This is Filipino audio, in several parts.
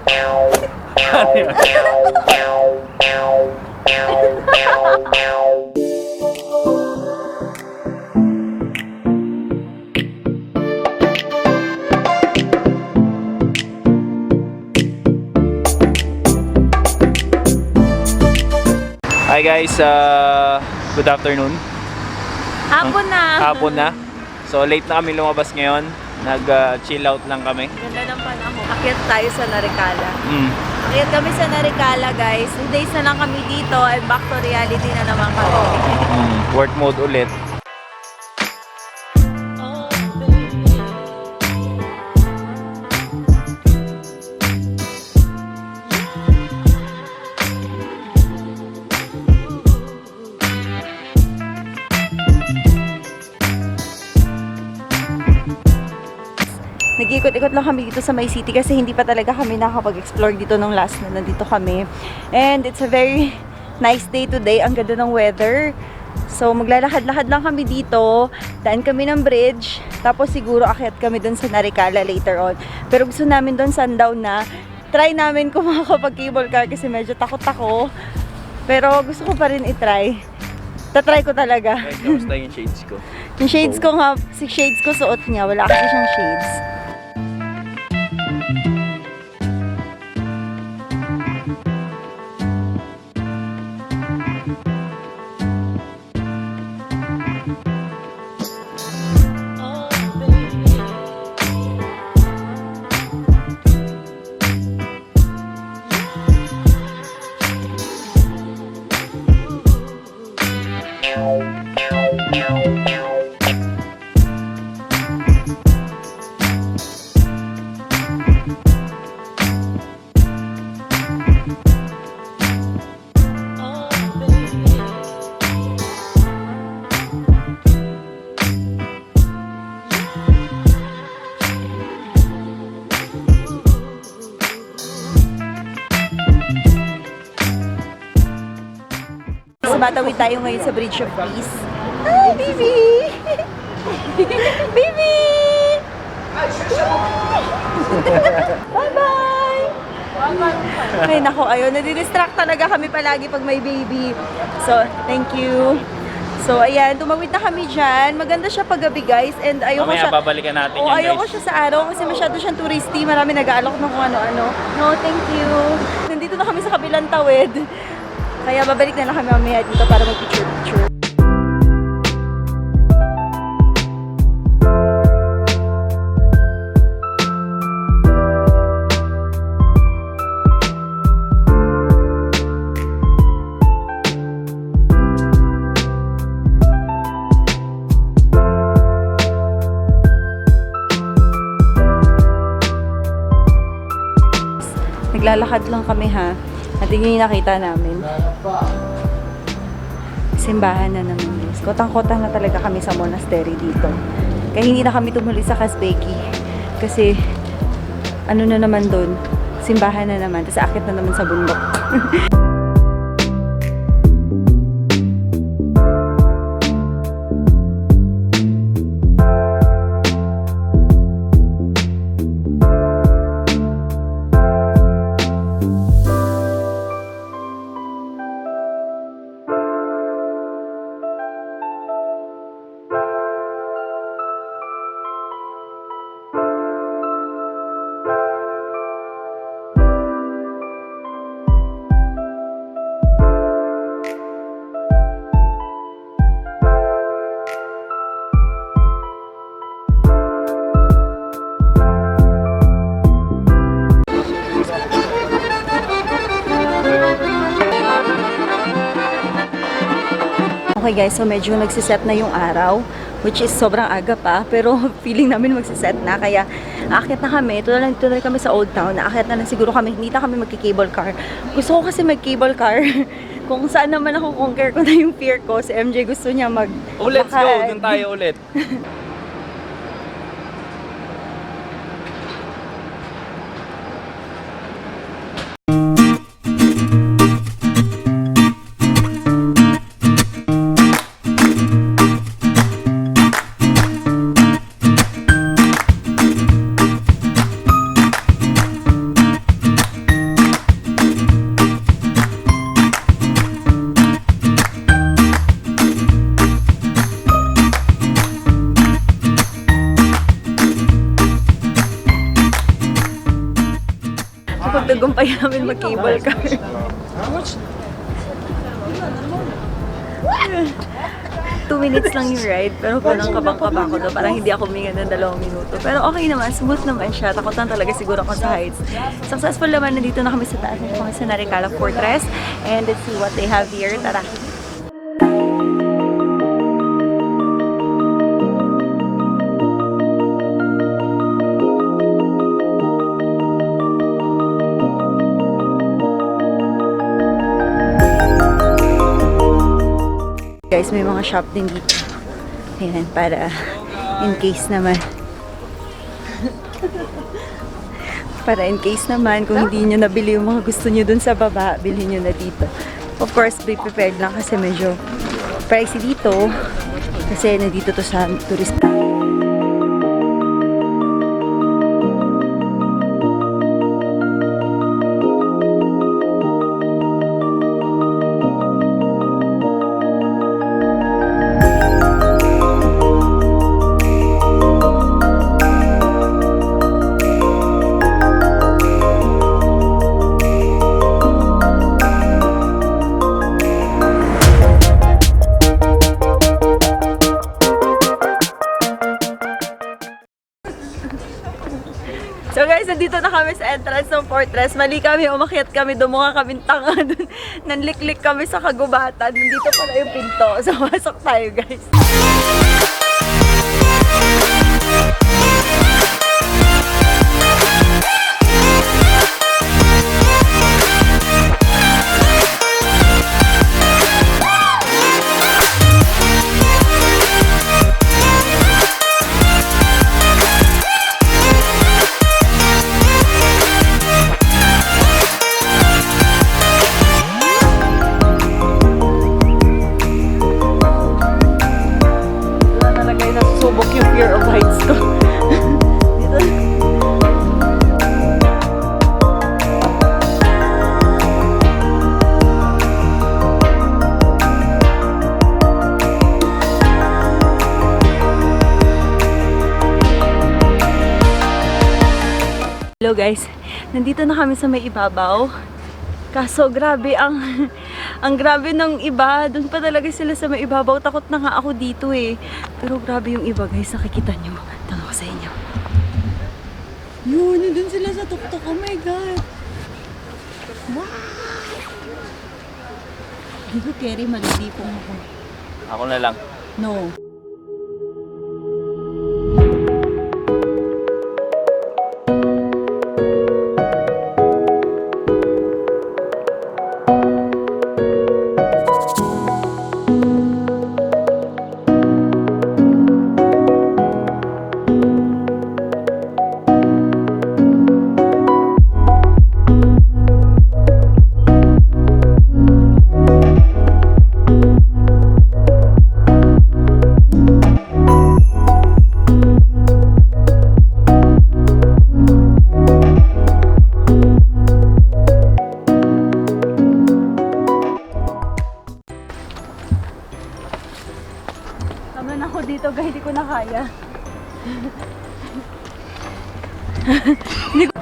Hi guys, good afternoon. Hapon na. Hapon na. So late na kami lumabas ngayon. Nag-chill out lang kami. Ganda ng panahon. Akyat tayo sa Narikala. Akyat kami sa Narikala guys. 2 days na lang kami dito and back to reality na naman kami. Work mode ulit. Nag-ikot-ikot lang kami dito sa May City kasi hindi pa talaga kami nakapag-explore dito nung last na nandito kami. And it's a very nice day today. Ang ganda ng weather. So maglalakad-lakad lang kami dito. Daan kami ng bridge. Tapos siguro akyat kami dun sa Narikala later on. Pero gusto namin dun sundown na. Try namin kung makakapag-cable car kasi medyo takot ako. Pero gusto ko pa rin itry. Tatry ko talaga. Kamusta yung shades ko? Yung shades ko nga, si shades ko suot niya. Wala kasi siyang shades. Batawid tayo ngayon sa Bridge of Peace. Hi, baby! Baby! Bye-bye! Ay, nako, ayun. Nadidistract talaga kami palagi pag may baby. So, thank you. So, ayan. Tumawid na kami dyan. Maganda siya paggabi, guys. And ayoko Mamaya siya... babalikan natin yan, guys. Ayoko siya sa araw kasi masyado siyang touristy. Marami nag-aalok ng kung ano-ano. No, thank you. Nandito na kami sa kabilang tawid. Kaya babalik na lang kami mamaya dito para mag-picture-picture. Naglalakad lang kami ha. At yun yung nakita namin. Simbahan na naman guys. Kotang-kotang na talaga kami sa monastery dito. Kaya hindi na kami tumuli sa Kazbeki. Kasi ano na naman doon, simbahan na naman. Tapos akit na naman sa bundok. Okay guys, so medyo nagsiset na yung araw, which is sobrang aga pa, pero feeling namin magsiset na, kaya aakyat na kami. Ito na kami sa Old Town, aakyat na lang siguro kami, hindi na kami magki-cable car. Gusto ko kasi mag-cable car, kung saan naman ako conquer ko na yung fear ko, si MJ gusto niya mag... Oh, let's go, dun tayo ulit. Pinagtagumpay namin mag-cable car. 2 minutes lang yung ride, pero parang kabang-kaba ko doon. Parang hindi ako huminga ng 2 minuto. Pero okay naman, smooth naman siya. Takot lang talaga siguro ako sa heights. Successful naman, nandito na kami sa taas. Nandito kami sa Narikala Fortress. And let's see what they have here. Tara! Guys, may mga shop din dito. Ayan, para in case naman. Para in case naman, kung hindi nyo nabili yung mga gusto nyo dun sa baba, bilhin nyo na dito. Of course, be prepared lang kasi medyo pricey dito. Kasi nandito to sa tourist. So guys, nandito na kami sa entrance ng fortress. Mali kami, umakyat kami, dumunga kami tanga dun. Nanliklik kami sa kagubatan. Nandito pala yung pinto. So, masok tayo guys. Hello guys, nandito na kami sa may ibabaw. Kaso grabe ang grabe ng iba. Doon pa talaga sila sa may ibabaw. Takot na nga ako dito eh. Pero grabe yung iba guys, nakikita nyo. Tanong ko sa inyo. Yun, nandun sila sa tuktok. Oh my God. Wow. Di ko carry, malilipong ako. Ako na lang. No. Naman ako dito guys, hindi ko na kaya. Hindi ko...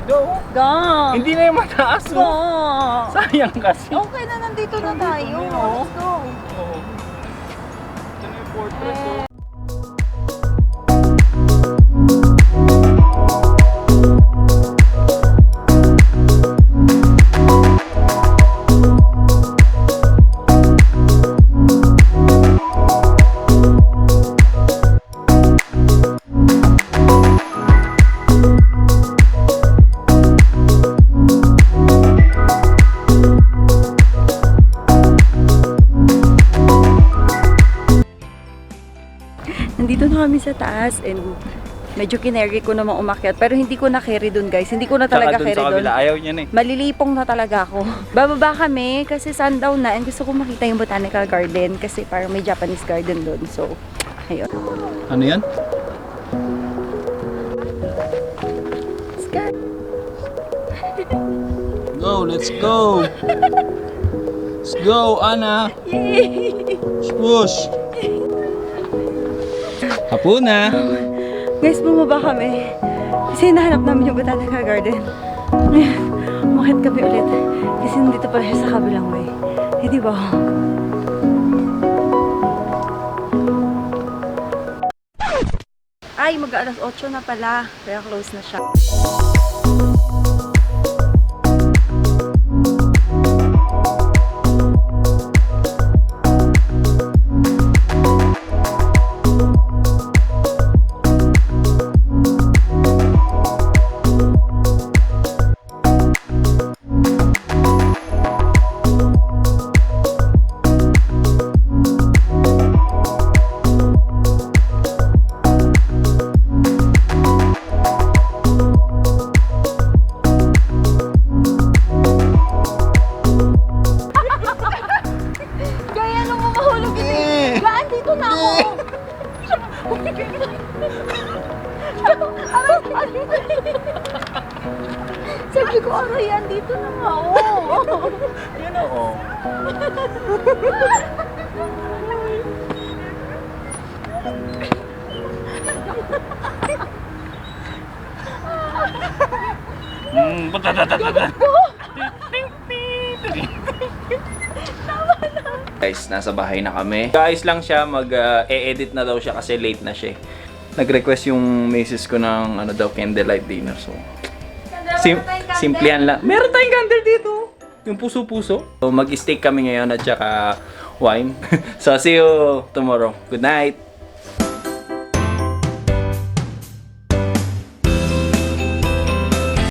Go! Go! Hindi na yung mataas Go! Sayang kasi. Okay na, nandito na tayo. Let's go! Ito na yung fortress. Nandito na kami sa taas and medyo kinerry ko naman umakyat pero hindi ko na carry dun guys. Hindi ko na talaga carry dun. Ayaw niya na eh. Malilipong na talaga ako. Bababa kami kasi sundown na and gusto ko makita yung Botanical Garden kasi parang may Japanese garden dun. So, ayun. Ano yan? Sky. Go, let's go! Let's go, Ana! Push! Hapuna! Guys, bumaba kami. Kasi nahanap namin yung Botanical Garden. Ngayon, umakit kami ulit. Kasi nandito pala siya sa kabilang way. Eh, di ba? Ay, mag-alas 8 na pala. Kaya close na siya. Sabi ko, aray, andito na nga, oh. Yan oo. Guys, nasa bahay na kami. Guys lang siya, mag-e-edit na daw siya kasi late na siya. Nag-request yung misis ko ng ano daw, candlelight dinner. So, simplihan lang. Meron tayong candle dito. Yung puso-puso. So, mag-steak kami ngayon at saka wine. So, see you tomorrow. Good night!